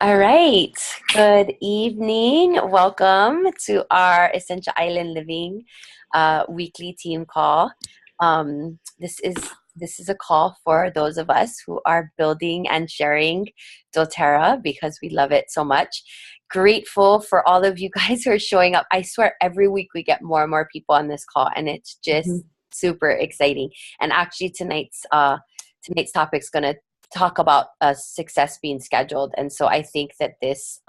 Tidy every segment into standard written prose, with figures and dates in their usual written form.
All right. Good evening. Welcome to our Essential Island Living weekly team call. This is a call for those of us who are building and sharing doTERRA because we love it so much. Grateful for all of you guys who are showing up. I swear every week we get more and more people on this call, and it's just Mhm. super exciting. And actually tonight's topic is going to talk about success being scheduled. And so I think that this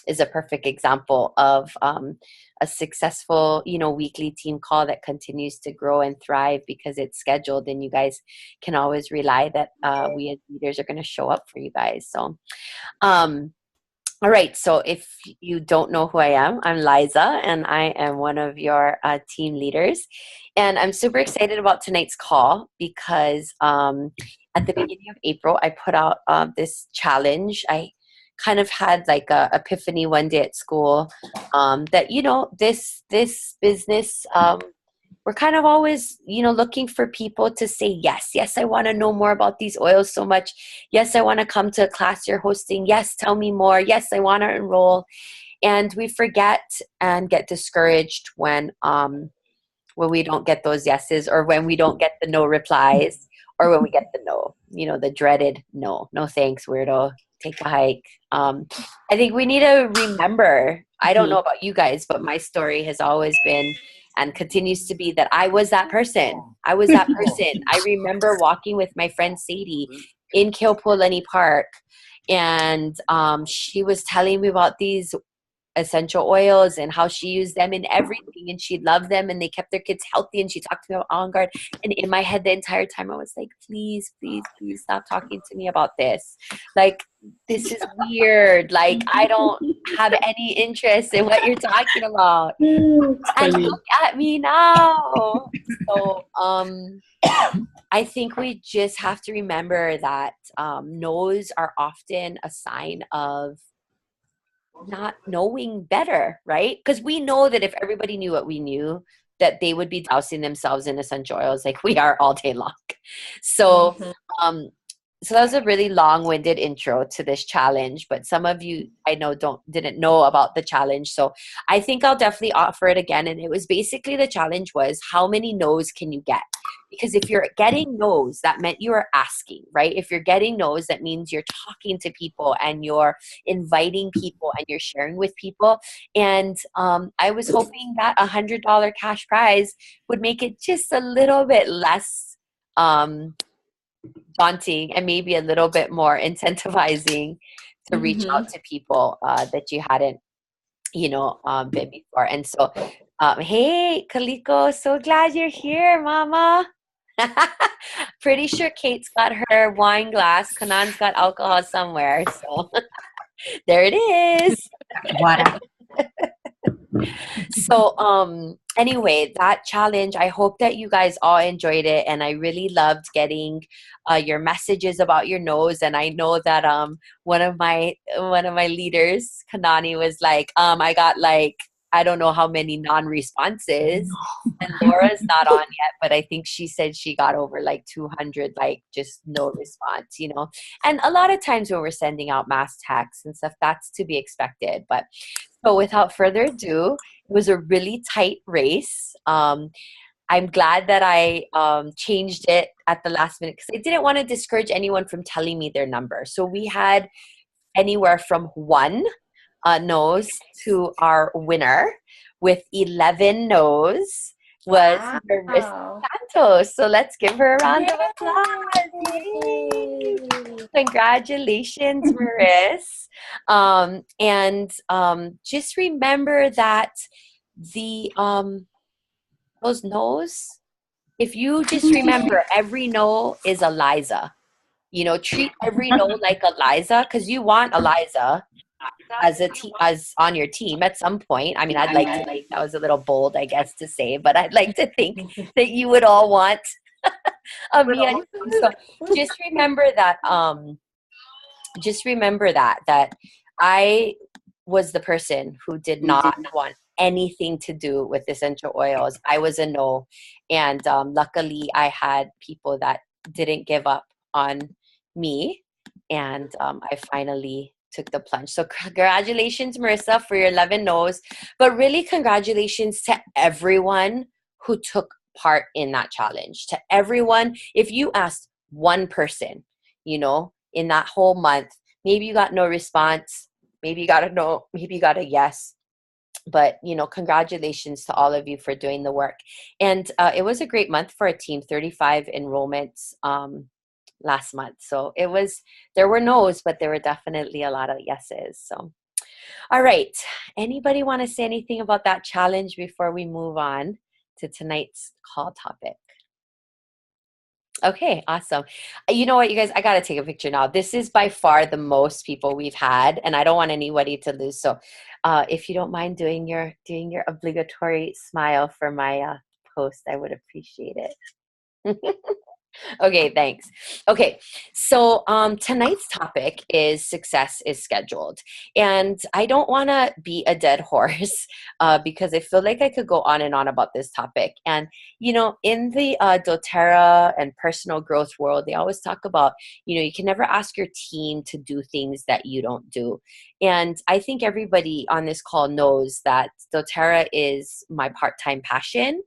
is a perfect example of a successful, weekly team call that continues to grow and thrive because it's scheduled, and you guys can always rely that we as leaders are going to show up for you guys. So, um, all right. So if you don't know who I am, I'm Liza, and I am one of your team leaders. And I'm super excited about tonight's call because at the beginning of April, I put out this challenge. I kind of had like a epiphany one day at school that this business we're kind of always, looking for people to say, yes, yes, I want to know more about these oils so much. Yes, I want to come to a class you're hosting. Yes, tell me more. Yes, I want to enroll. And we forget and get discouraged when we don't get those yeses, or when we don't get the no replies, or when we get the no, the dreaded no, no thanks, weirdo, take a hike. I think we need to remember, I don't know Mhm. about you guys, but my story has always been and continues to be that I was that person. I was that person. I remember walking with my friend Sadie in Kilpolani Park, and she was telling me about these essential oils and how she used them in everything, and she loved them, and they kept their kids healthy, and she talked to me about On Guard. And in my head the entire time I was like, please, please, please stop talking to me about this. Like, this is weird. Like, I don't have any interest in what you're talking about. It's And funny. look at me now. So I think we just have to remember that no's are often a sign of not knowing better, right? Because we know that if everybody knew what we knew, that they would be dousing themselves in essential oils like we are all day long. So, Mhm. um, so that was a really long-winded intro to this challenge, but some of you I know didn't know about the challenge. So I think I'll definitely offer it again. And it was basically, the challenge was, how many no's can you get? Because if you're getting no's, that meant you are asking, right? If you're getting no's, that means you're talking to people and you're inviting people and you're sharing with people. And I was hoping that $100 cash prize would make it just a little bit less um, daunting and maybe a little bit more incentivizing to reach out Mhm. to people that you hadn't, been before. And so, hey, Kaliko, so glad you're here, Mama. Pretty sure Kate's got her wine glass. Kanan's got alcohol somewhere. So there it is. Water. So anyway, that challenge, I hope that you guys all enjoyed it, and I really loved getting your messages about your nose. And I know that one of my leaders, Kanani, was like, I got like, I don't know how many non-responses, and Laura's not on yet, but I think she said she got over like 200, like, just no response. And a lot of times when we're sending out mass texts and stuff, that's to be expected. But so without further ado, it was a really tight race. I'm glad that I changed it at the last minute because I didn't want to discourage anyone from telling me their number. So we had anywhere from one no's to our winner with 11 no's was Marissa Wow. Santos. So let's give her a round of applause. Yay! Yay. Congratulations, Maris. And just remember that the those no's, if you just remember, every no is a Liza. Treat every no like a Liza, because you want Eliza as on your team at some point. I mean, I'd like to think that was a little bold, I guess, to say, but I'd like to think that you would all want me on your team. So just remember that that I was the person who did not want anything to do with essential oils. I was a no. And luckily I had people that didn't give up on me. And I finally took the plunge. So congratulations, Marissa, for your 11 no's, but really congratulations to everyone who took part in that challenge. To everyone, if you asked one person, you know, in that whole month, maybe you got no response, maybe you got a no, maybe you got a yes. But, you know, congratulations to all of you for doing the work. And it was a great month for a team, 35 enrollments last month. So there were no's, but there were definitely a lot of yeses. So, all right. Anybody want to say anything about that challenge before we move on to tonight's call topic? Okay, awesome. You know what, you guys, I got to take a picture now. This is by far the most people we've had, and I don't want anybody to lose. So if you don't mind doing your obligatory smile for my post, I would appreciate it. Okay, thanks. Okay, so tonight's topic is success is scheduled. And I don't want to be a dead horse because I feel like I could go on and on about this topic. And, you know, in the doTERRA and personal growth world, they always talk about, you know, you can never ask your team to do things that you don't do. And I think everybody on this call knows that doTERRA is my part-time passion.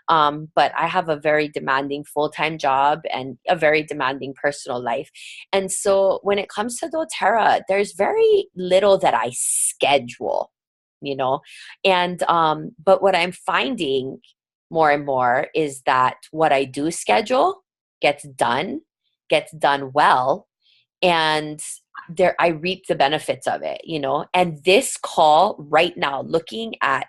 But I have a very demanding full-time job and a very demanding personal life. And so when it comes to doTERRA, there's very little that I schedule, you know. And but what I'm finding more and more is that what I do schedule gets done well, and there I reap the benefits of it, you know. And this call right now, looking at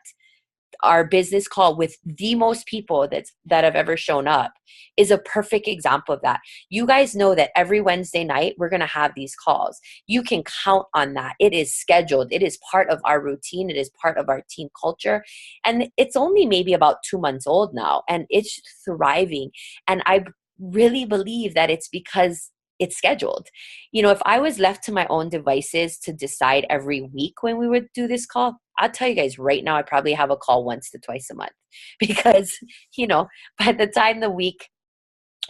our business call with the most people that have ever shown up, is a perfect example of that. You guys know that every Wednesday night we're going to have these calls. You can count on that. It is scheduled. It is part of our routine. It is part of our team culture. And it's only maybe about 2 months old now, and it's thriving. And I really believe that it's because it's scheduled. You know, if I was left to my own devices to decide every week when we would do this call, I'll tell you guys right now, I probably have a call once to twice a month because, you know, by the time the week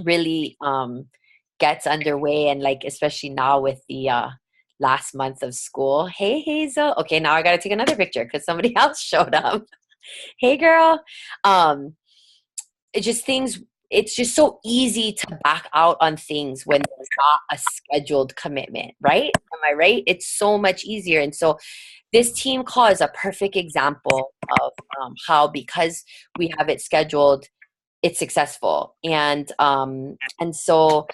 really gets underway, and like, especially now with the last month of school. Hey, Hazel. Okay, now I got to take another picture because somebody else showed up. Hey, girl. It's just so easy to back out on things when there's not a scheduled commitment, right? Am I right? It's so much easier. And so this team call is a perfect example of how, because we have it scheduled, it's successful. And so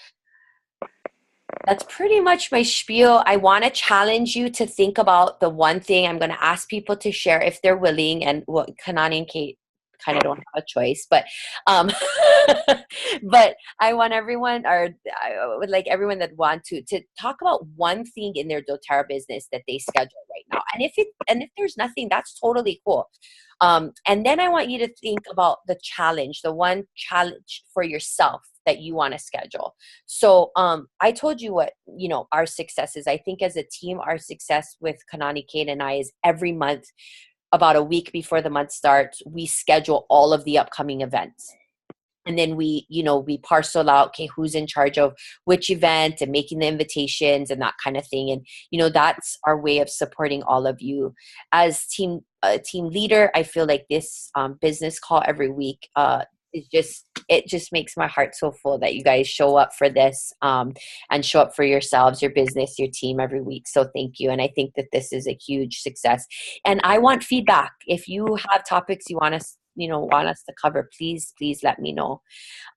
that's pretty much my spiel. I want to challenge you to think about the one thing. I'm going to ask people to share if they're willing, and what Kanani and Kate kind of don't have a choice, but but I want everyone, or I would like everyone that want to talk about one thing in their doTERRA business that they schedule right now. And if there's nothing, that's totally cool. And then I want you to think about the challenge, the one challenge for yourself that you want to schedule. So I told you what, you know, our success is. I think as a team, our success with Kanani, Kate, and I is every month, about a week before the month starts, we schedule all of the upcoming events. And then we parcel out, okay, who's in charge of which event and making the invitations and that kind of thing. And, you know, that's our way of supporting all of you. As team leader, I feel like this business call every week it just makes my heart so full that you guys show up for this and show up for yourselves, your business, your team every week. So thank you. And I think that this is a huge success. And I want feedback. If you have topics you want us to cover, please let me know.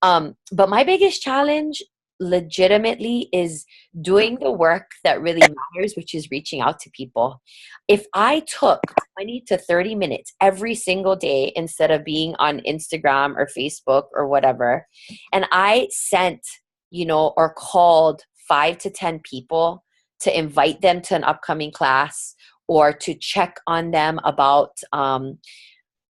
But my biggest challenge legitimately is doing the work that really matters, which is reaching out to people. If I took 20 to 30 minutes every single day instead of being on Instagram or Facebook or whatever, and I sent, or called 5 to 10 people to invite them to an upcoming class, or to check on them about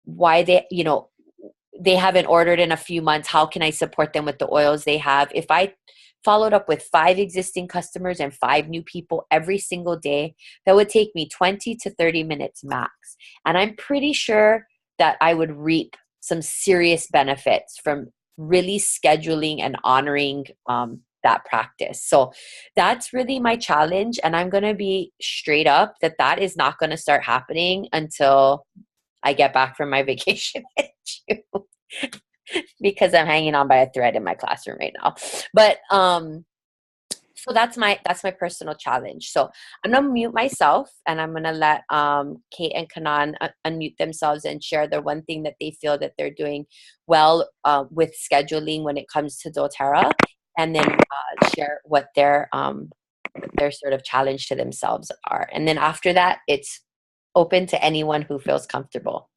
why they haven't ordered in a few months, how can I support them with the oils they have? If I followed up with 5 existing customers and 5 new people every single day, that would take me 20 to 30 minutes max. And I'm pretty sure that I would reap some serious benefits from really scheduling and honoring that practice. So that's really my challenge. And I'm going to be straight up that that is not going to start happening until I get back from my vacation in June, because I'm hanging on by a thread in my classroom right now. But so that's my personal challenge. So I'm gonna mute myself, and I'm gonna let Kate and Kanan unmute themselves and share the one thing that they feel that they're doing well with scheduling when it comes to doTERRA, and then share what their sort of challenge to themselves are. And then after that, it's open to anyone who feels comfortable.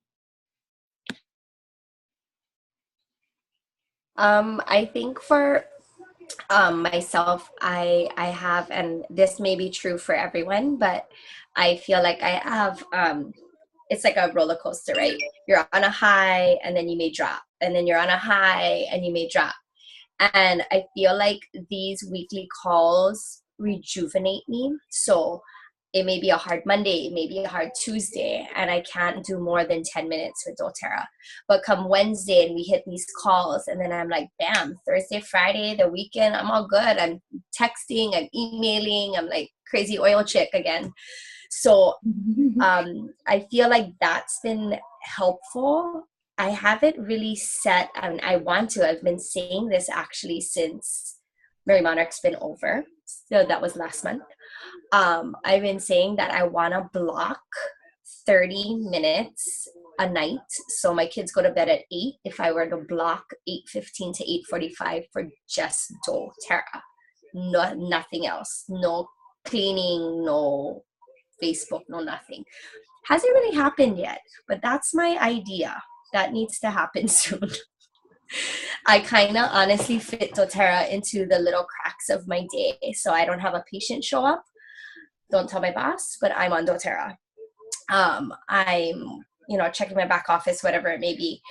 I think for myself, I have, and this may be true for everyone, but I feel like I have, it's like a roller coaster, right? You're on a high and then you may drop, and then you're on a high and you may drop. And I feel like these weekly calls rejuvenate me. So it may be a hard Monday, it may be a hard Tuesday, and I can't do more than 10 minutes with doTERRA. But come Wednesday and we hit these calls, and then I'm like, bam, Thursday, Friday, the weekend, I'm all good. I'm texting, I'm emailing, I'm like crazy oil chick again. So I feel like that's been helpful. I haven't really set, and I want to. I've been saying this actually since Merry Monarch's been over. So that was last month. I've been saying that I want to block 30 minutes a night. So my kids go to bed at 8. If I were to block 8:15 to 8:45 for just doTERRA, no, nothing else, no cleaning, no Facebook, no nothing. Hasn't really happened yet, but that's my idea. That needs to happen soon. I kind of honestly fit doTERRA into the little cracks of my day. So I don't have a patient show up. Don't tell my boss, but I'm on doTERRA. I'm, checking my back office, whatever it may be.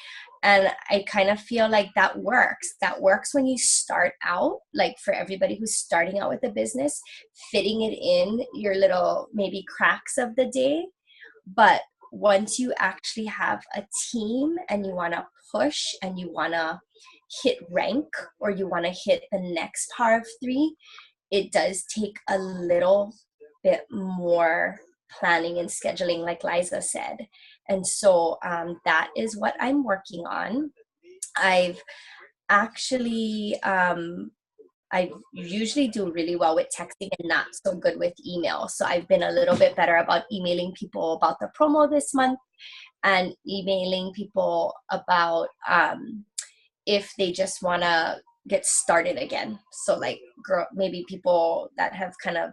And I kind of feel like that works. That works when you start out, like for everybody who's starting out with a business, fitting it in your little maybe cracks of the day. But once you actually have a team and you want to push and you want to hit rank, or you want to hit the next Power of 3, it does take a little bit more planning and scheduling, like Liza said. And so that is what I'm working on. I've actually, I usually do really well with texting and not so good with email. So I've been a little bit better about emailing people about the promo this month, and emailing people about if they just want to get started again. So like maybe people that have kind of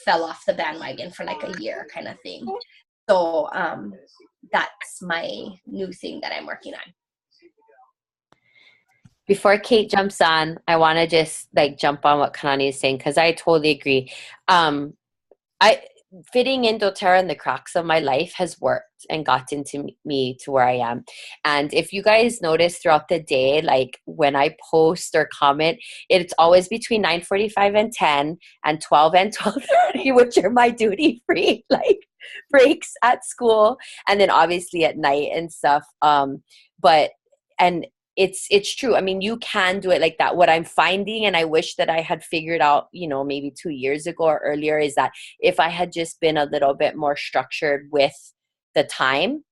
fell off the bandwagon for like a year kind of thing. So that's my new thing that I'm working on. Before Kate jumps on, I want to just like jump on what Kanani is saying, because I totally agree. I fitting in doTERRA in the cracks of my life has worked and gotten to me to where I am. And if you guys notice throughout the day, like when I post or comment, it's always between 9:45 and 10 and 12 and 12:30, which are my duty free like breaks at school, and then obviously at night and stuff. It's true. I mean, you can do it like that. What I'm finding, and I wish that I had figured out, maybe 2 years ago or earlier, is that if I had just been a little bit more structured with the time,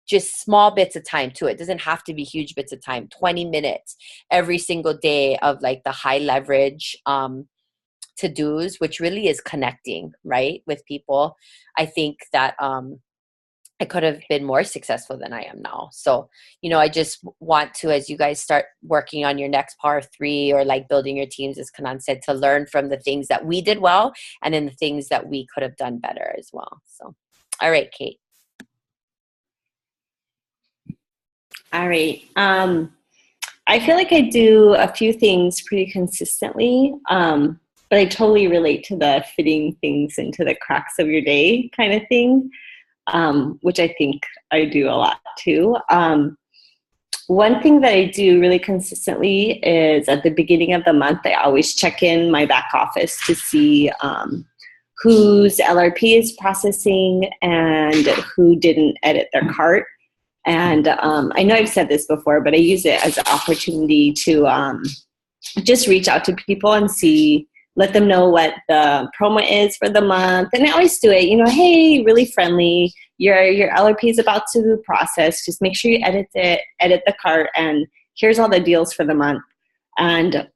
just small bits of time too. It doesn't have to be huge bits of time, 20 minutes every single day of like the high leverage to-dos, which really is connecting, right, with people. I think that I could have been more successful than I am now. So, I just want to, as you guys start working on your next Power 3 or like building your teams, as Kanan said, to learn from the things that we did well and then the things that we could have done better as well. So, all right, Kate. All right. I feel like I do a few things pretty consistently, but I totally relate to the fitting things into the cracks of your day kind of thing. Which I think I do a lot too. One thing that I do really consistently is at the beginning of the month, I always check in my back office to see whose LRP is processing and who didn't edit their cart. And I know I've said this before, but I use it as an opportunity to just reach out to people and let them know what the promo is for the month. And I always do it, hey, really friendly. Your LRP is about to process. Just make sure you edit the cart, and here's all the deals for the month. And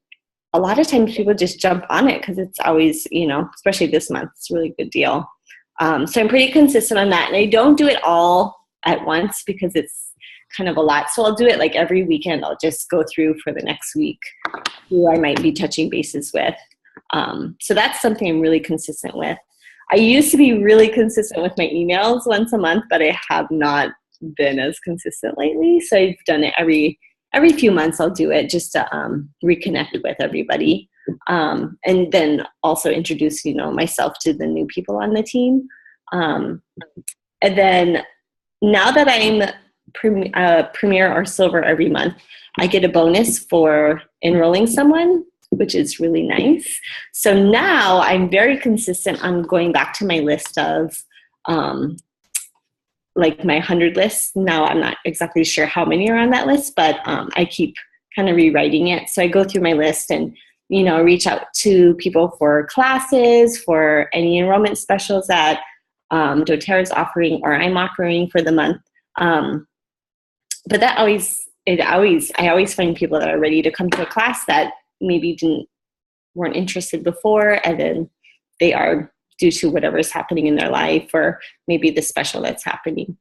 a lot of times people just jump on it because it's always, especially this month, it's a really good deal. So I'm pretty consistent on that. And I don't do it all at once because it's kind of a lot. So I'll do it like every weekend. I'll just go through for the next week who I might be touching bases with. So that's something I'm really consistent with. I used to be really consistent with my emails once a month, but I have not been as consistent lately. So I've done it every few months. I'll do it just to reconnect with everybody. And then also introduce, myself to the new people on the team. And then now that I'm Premier or Silver every month, I get a bonus for enrolling someone, which is really nice. So now I'm very consistent on going back to my list of like my 100 list. Now I'm not exactly sure how many are on that list, but I keep kind of rewriting it. So I go through my list and, reach out to people for classes, for any enrollment specials that doTERRA is offering or I'm offering for the month. But I always find people that are ready to come to a class that maybe weren't interested before, and then they are due to whatever's happening in their life or maybe the special that's happening.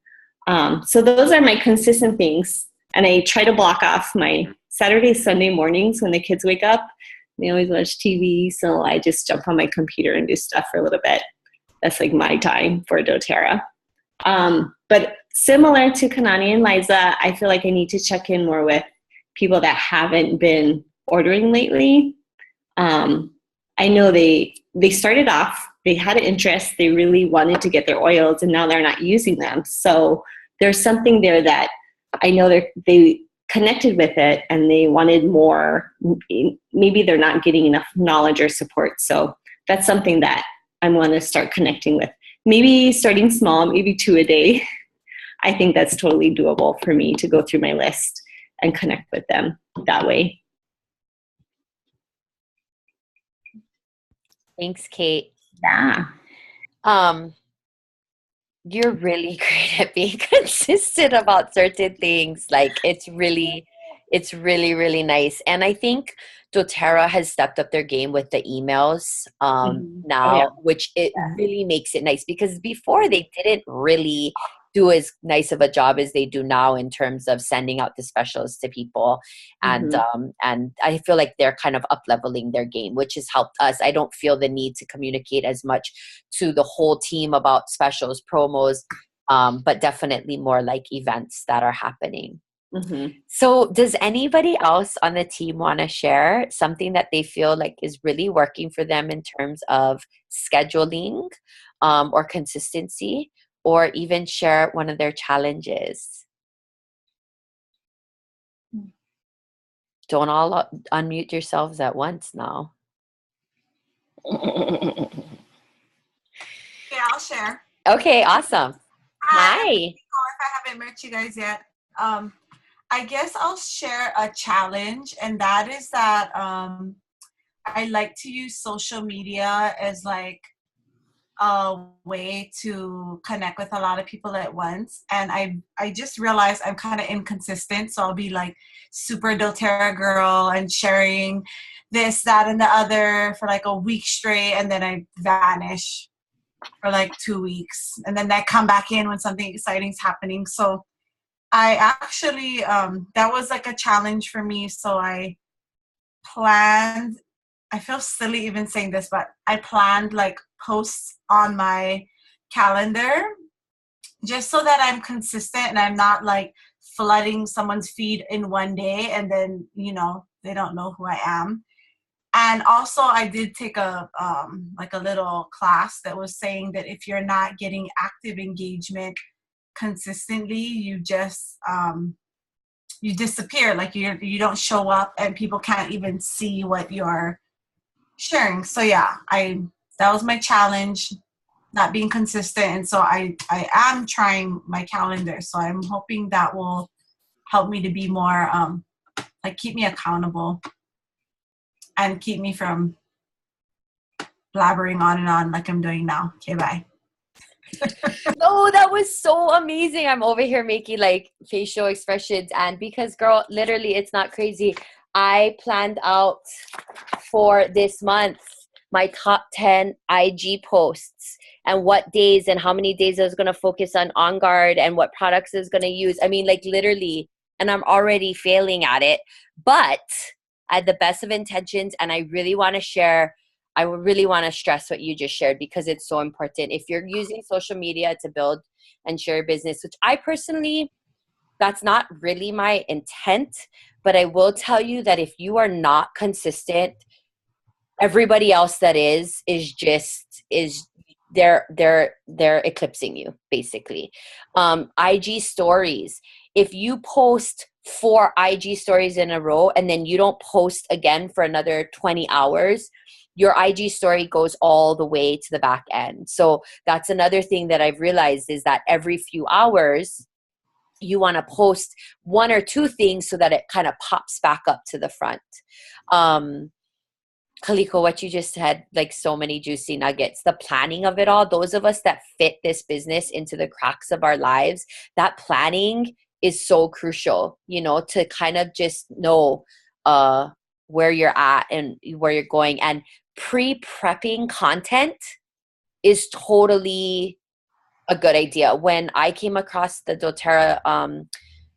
So those are my consistent things. And I try to block off my Saturday, Sunday mornings when the kids wake up. They always watch TV, so I just jump on my computer and do stuff for a little bit. That's like my time for doTERRA. But similar to Kanani and Liza, I feel like I need to check in more with people that haven't been ordering lately. I know they started off, they had an interest, they really wanted to get their oils, and now they're not using them. So there's something there that I know they connected with it and they wanted more. Maybe they're not getting enough knowledge or support. So that's something that I want to start connecting with. Maybe starting small, maybe 2 a day. I think that's totally doable for me to go through my list and connect with them that way. Thanks, Kate. Yeah. You're really great at being consistent about certain things. Like it's really, really nice. And I think doTERRA has stepped up their game with the emails now, which it really makes it nice, because before they didn't really do as nice of a job as they do now in terms of sending out the specials to people. And I feel like they're kind of up leveling their game, which has helped us. I don't feel the need to communicate as much to the whole team about specials, promos, but definitely more like events that are happening. So does anybody else on the team want to share something that they feel like is really working for them in terms of scheduling or consistency, or even share one of their challenges? Don't all unmute yourselves at once now. Yeah, I'll share. Okay, awesome. Hi. If I haven't met you guys yet, I guess I'll share a challenge, and that is that I like to use social media as like a way to connect with a lot of people at once. And I just realized I'm kind of inconsistent. So I'll be like super doTERRA girl and sharing this, that, and the other for like a week straight. And then I vanish for like 2 weeks. And then I come back in when something exciting is happening. So I actually, that was like a challenge for me. So I planned, I feel silly even saying this, but I planned like posts on my calendar just so that I'm consistent and I'm not like flooding someone's feed in one day and then, they don't know who I am. And also I did take a like a little class that was saying that if you're not getting active engagement consistently, you just you disappear. Like you don't show up and people can't even see what you're sharing. So yeah, that was my challenge, not being consistent. And so I am trying my calendar. So I'm hoping that will help me to be more like keep me accountable. and keep me from blabbering on and on like I'm doing now. Okay, bye. No, that was so amazing. I'm over here making like facial expressions, and because girl, literally it's not crazy. I planned out for this month my top 10 IG posts and what days and how many days I was going to focus on guard and what products I was going to use. I mean, like literally, and I'm already failing at it, but I had the best of intentions, and I really want to share. I really want to stress what you just shared because it's so important. If you're using social media to build and share your business, which I personally, that's not really my intent, but I will tell you that if you are not consistent, everybody else that is just is they're eclipsing you basically. IG stories, if you post 4 IG stories in a row and then you don't post again for another 20 hours, your IG story goes all the way to the back end. So that's another thing that I've realized is that every few hours you want to post 1 or 2 things so that it kind of pops back up to the front. Kaliko, what you just said, like so many juicy nuggets, the planning of it all, those of us that fit this business into the cracks of our lives, that planning is so crucial, you know, to kind of just know where you're at and where you're going. And pre-prepping content is totally a good idea. When I came across the doTERRA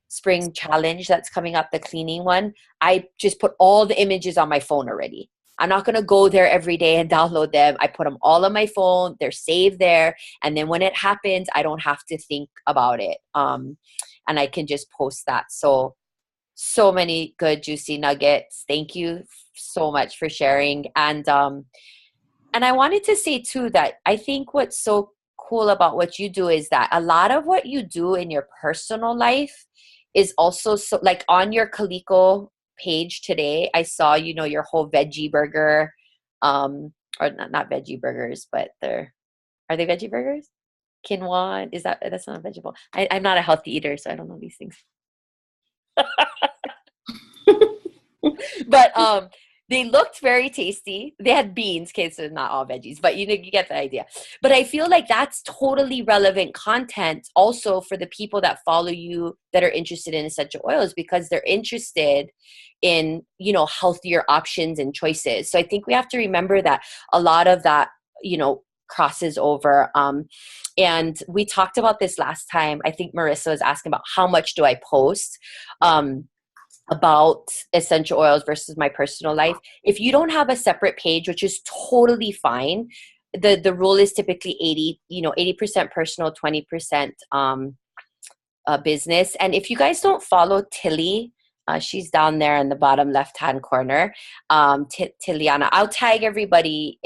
spring challenge that's coming up, the cleaning one, I just put all the images on my phone already. I'm not going to go there every day and download them. I put them all on my phone. They're saved there. And then when it happens, I don't have to think about it. And I can just post that. So many good, juicy nuggets. Thank you so much for sharing. And I wanted to say too, that I think what's so cool about what you do is that a lot of what you do in your personal life is also so, like on your Kaliko page today, I saw, you know, your whole veggie burger, or not veggie burgers, but are they veggie burgers? Quinoa, that's not a vegetable. I'm not a healthy eater, so I don't know these things. But they looked very tasty. They had beans, okay, so not all veggies, but you know, you get the idea. But I feel like that's totally relevant content also for the people that follow you that are interested in essential oils, because they're interested in, you know, healthier options and choices. So I think we have to remember that a lot of that, you know, crosses over. And we talked about this last time. I think Marissa was asking about how much do I post about essential oils versus my personal life. If you don't have a separate page, which is totally fine, the rule is typically 80% personal, 20% business. And if you guys don't follow Tilly, she's down there in the bottom left-hand corner, Tiliana. I'll tag everybody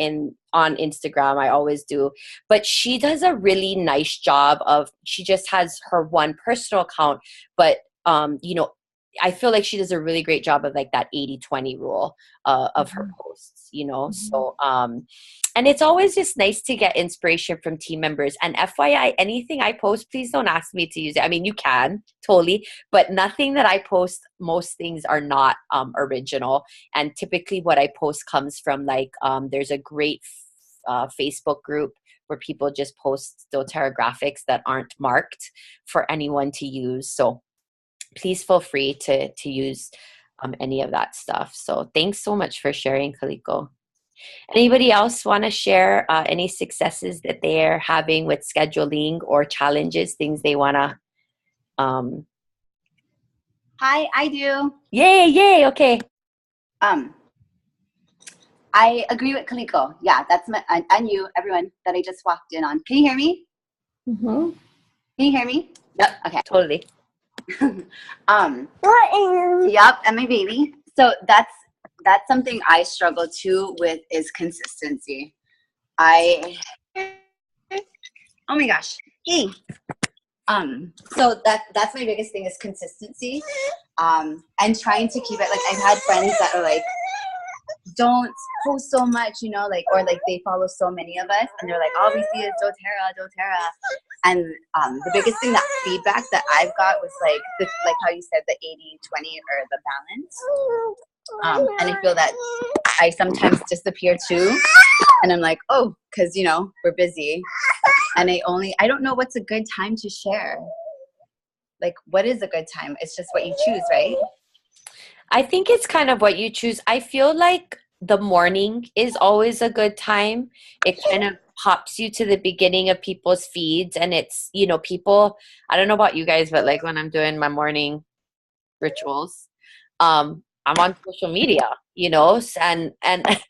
on Instagram. I always do. But she does a really nice job she just has her one personal account, but you know, I feel like she does a really great job of like that 80-20 rule of her posts, you know? So, and it's always just nice to get inspiration from team members. And FYI, anything I post, please don't ask me to use it. I mean, you can, totally, but nothing that I post, most things are not original. And typically what I post comes from like, there's a great Facebook group where people just post doTERRA graphics that aren't marked for anyone to use. So please feel free to use any of that stuff. So thanks so much for sharing, Kaliko. Anybody else want to share any successes that they're having with scheduling or challenges, things they want to? Hi, I do. Yay, okay. I agree with Kaliko. Yeah, that's and you, everyone that I just walked in on. Can you hear me? Mm-hmm. Can you hear me? Yep, Okay. totally. Yep, and my baby. So that's something I struggle too with is consistency. Oh my gosh. Hey. So that's my biggest thing is consistency. And trying to keep it, like I've had friends that are like, don't post so much, you know, like, or like they follow so many of us and they're like, all we see is doTERRA. And the biggest thing, that feedback that I've got was like how you said, the 80-20 or the balance. And I feel that I sometimes disappear too. And I'm like, oh, because, you know, we're busy. And I don't know what's a good time to share. Like, what is a good time? It's just what you choose, right? I think it's kind of what you choose. I feel like the morning is always a good time. It kind of pops you to the beginning of people's feeds, and it's, you know, people, I don't know about you guys, but like when I'm doing my morning rituals, I'm on social media, you know, and it's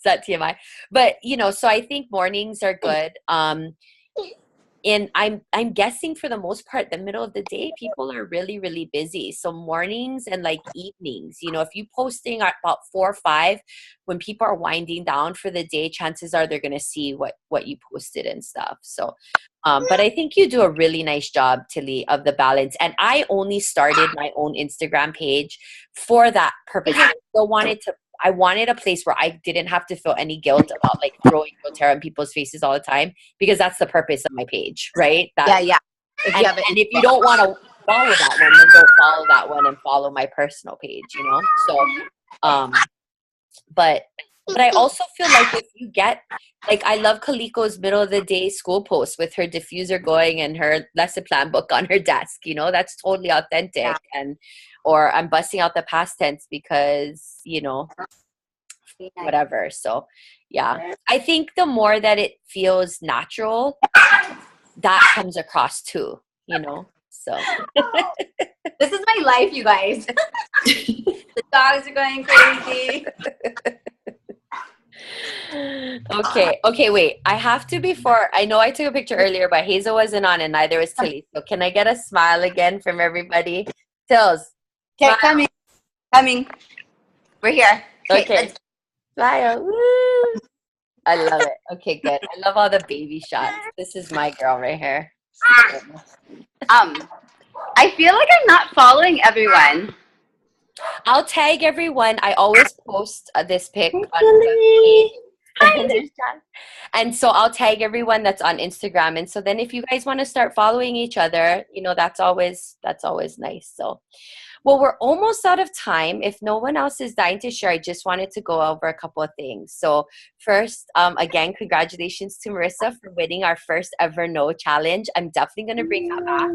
that TMI. But, you know, so I think mornings are good. And I'm guessing for the most part, the middle of the day, people are really, really busy. So mornings and like evenings, you know, if you posting at about 4 or 5, when people are winding down for the day, chances are they're going to see what you posted and stuff. So, but I think you do a really nice job, Tilly, of the balance. And I only started my own Instagram page for that purpose. I wanted a place where I didn't have to feel any guilt about like throwing doTERRA in people's faces all the time, because that's the purpose of my page, right? Yeah. And if you don't want to follow that one, then don't follow that one and follow my personal page, you know? So, but I also feel like if you get, like, I love Kaliko's middle of the day school post with her diffuser going and her lesson plan book on her desk, you know, that's totally authentic. Yeah. And, or I'm busting out the past tense because, you know, whatever. So yeah, I think the more that it feels natural, that comes across too, you know? So This is my life, you guys. The dogs are going crazy. Okay, wait. I have to, before, I know I took a picture earlier, but Hazel wasn't on and neither was Tilly. So can I get a smile again from everybody? Tills. Okay, coming. We're here. Okay. Smile. Woo. I love it. Okay, good. I love all the baby shots. This is my girl right here. I feel like I'm not following everyone. I'll tag everyone. I always post this pic on the page. And so I'll tag everyone that's on Instagram. And so then if you guys want to start following each other, you know, that's always nice. So, well, we're almost out of time. If no one else is dying to share, I just wanted to go over a couple of things. So first, again, congratulations to Marissa for winning our first ever No challenge. I'm definitely going to bring that back.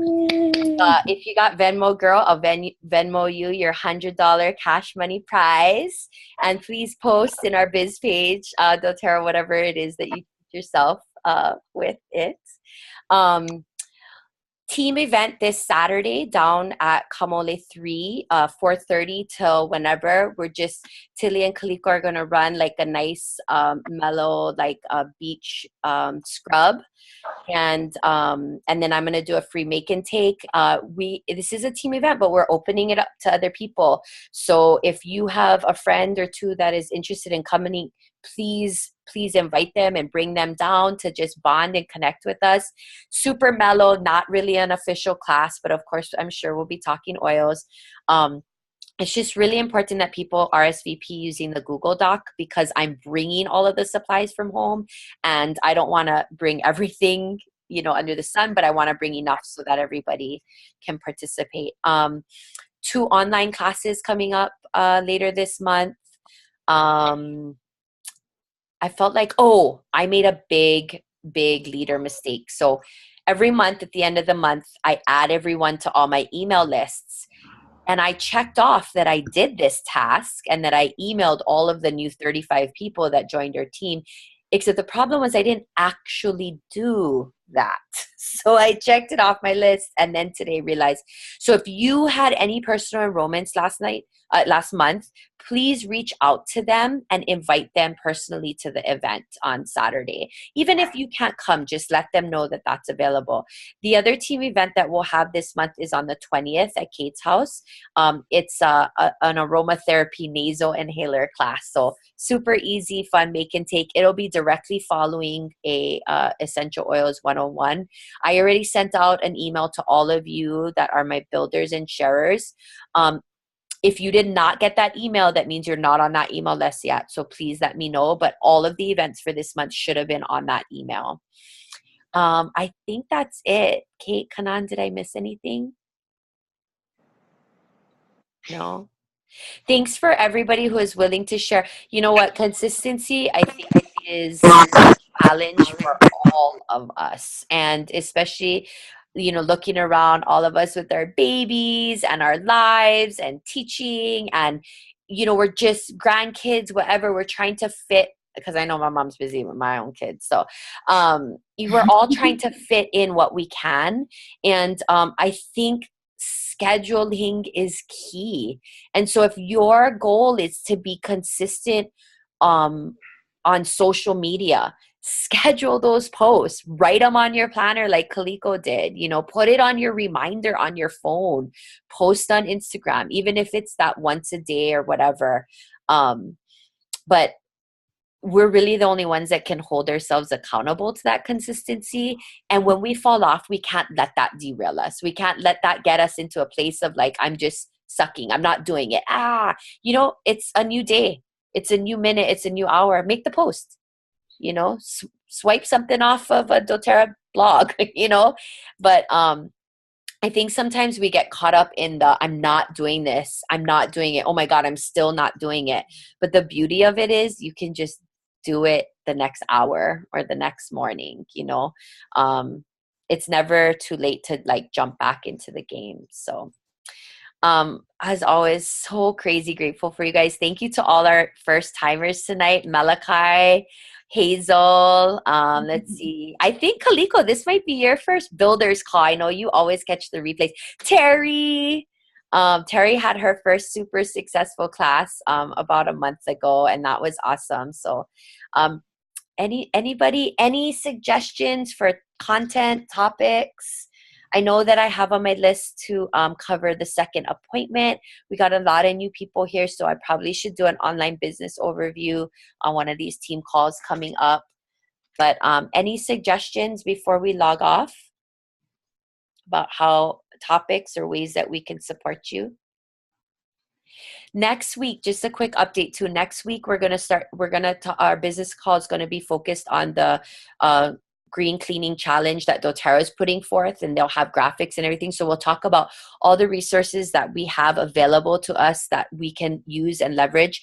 If you got Venmo, girl, I'll Venmo you your $100 cash money prize. And please post in our biz page, doTERRA, whatever it is that you teach yourself with it. Team event this Saturday down at Kamole 3, 4:30 till whenever. We're just, Tilly and Kaliko are going to run like a nice mellow, like beach scrub. And then I'm going to do a free make and take. This is a team event, but we're opening it up to other people. So if you have a friend or two that is interested in coming, please invite them and bring them down to just bond and connect with us. Super mellow, not really an official class, but of course, I'm sure we'll be talking oils. It's just really important that people RSVP using the Google Doc, because I'm bringing all of the supplies from home and I don't want to bring everything, you know, under the sun, but I want to bring enough so that everybody can participate. 2 online classes coming up later this month. I felt like, I made a big leader mistake. So every month at the end of the month, I add everyone to all my email lists. And I checked off that I did this task and that I emailed all of the new 35 people that joined our team. Except the problem was I didn't actually do that. So I checked it off my list and then today realized. So if you had any personal enrollments last month, please reach out to them and invite them personally to the event on Saturday. Even if you can't come, just let them know that that's available. The other team event that we'll have this month is on the 20th at Kate's house. It's an aromatherapy nasal inhaler class. So super easy, fun, make and take. It'll be directly following a Essential Oils 101. I already sent out an email to all of you that are my builders and sharers. If you did not get that email, that means you're not on that email list yet. So please let me know. But all of the events for this month should have been on that email. I think that's it. Kate, Kanan, did I miss anything? No. Thanks for everybody who is willing to share. You know what? Consistency, I think, is a challenge for all of us. And especially, you know, looking around all of us with our babies and our lives and teaching and, you know, we're just grandkids, whatever, we're trying to fit because I know my mom's busy with my own kids. So we're all trying to fit in what we can. And I think scheduling is key. And so if your goal is to be consistent on social media, schedule those posts, write them on your planner like Kaliko did, you know, put it on your reminder on your phone, post on Instagram, even if it's that once a day or whatever. But we're really the only ones that can hold ourselves accountable to that consistency. And when we fall off, we can't let that derail us. We can't let that get us into a place of like, I'm just sucking. I'm not doing it. You know, it's a new day. It's a new minute. It's a new hour. Make the post, you know, swipe something off of a doTERRA blog, you know, but, I think sometimes we get caught up in the, I'm not doing this. I'm not doing it. Oh my God, I'm still not doing it. But the beauty of it is you can just do it the next hour or the next morning, you know. It's never too late to like jump back into the game. So as always, so crazy grateful for you guys. Thank you to all our first timers tonight. Malachi, Hazel, let's see. I think Kaliko, this might be your first builder's call. I know you always catch the replays. Terry. Terry had her first super successful class about a month ago, and that was awesome. So anybody, any suggestions for content, topics? I know that I have on my list to cover the second appointment. We got a lot of new people here, so I probably should do an online business overview on one of these team calls coming up. But any suggestions before we log off about how topics or ways that we can support you? Next week, just a quick update too. Next week, our business call is going to be focused on the green cleaning challenge that doTERRA is putting forth, and they'll have graphics and everything. So we'll talk about all the resources that we have available to us that we can use and leverage.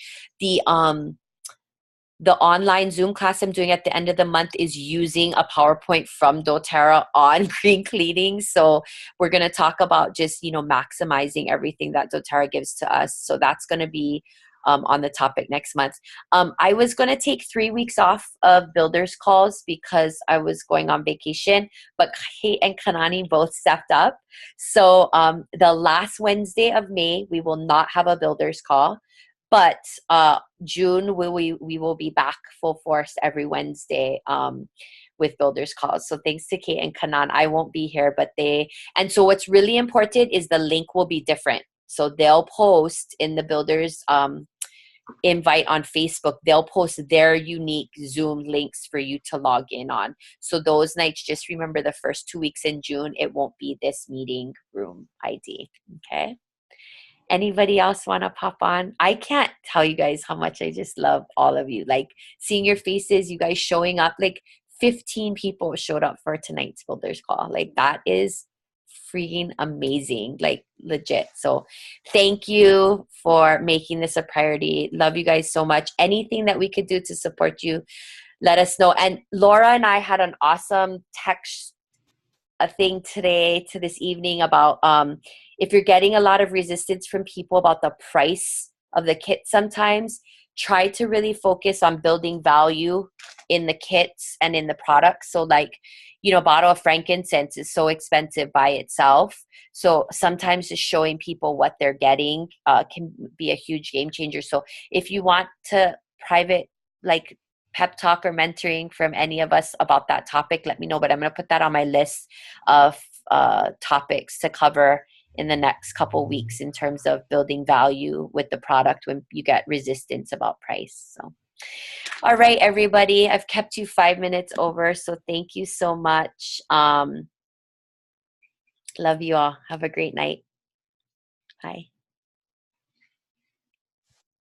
The online Zoom class I'm doing at the end of the month is using a PowerPoint from doTERRA on green cleaning. So we're going to talk about just, you know, maximizing everything that doTERRA gives to us. So that's going to be on the topic next month. I was going to take 3 weeks off of builders calls because I was going on vacation, but Kate and Kanani both stepped up. So the last Wednesday of May, we will not have a builders call. But June, we will be back full force every Wednesday with builders calls. So thanks to Kate and Kanan, I won't be here, but and so what's really important is the link will be different. So they'll post in the builders invite on Facebook, they'll post their unique Zoom links for you to log in on. So those nights, just remember the first 2 weeks in June, it won't be this meeting room ID. Okay. Anybody else want to pop on? I can't tell you guys how much I just love all of you. Like seeing your faces, you guys showing up, like 15 people showed up for tonight's builders call. Like that is freaking amazing, like legit. So thank you for making this a priority. Love you guys so much. Anything that we could do to support you, let us know. And Laura and I had an awesome text a thing today to this evening about if you're getting a lot of resistance from people about the price of the kit sometimes, try to really focus on building value in the kits and in the products. So like, you know, a bottle of frankincense is so expensive by itself. So sometimes just showing people what they're getting can be a huge game changer. So if you want to private, like pep talk or mentoring from any of us about that topic, let me know. But I'm going to put that on my list of topics to cover in the next couple weeks in terms of building value with the product when you get resistance about price. So, all right, everybody, I've kept you 5 minutes over. So thank you so much. Love you all. Have a great night. Bye.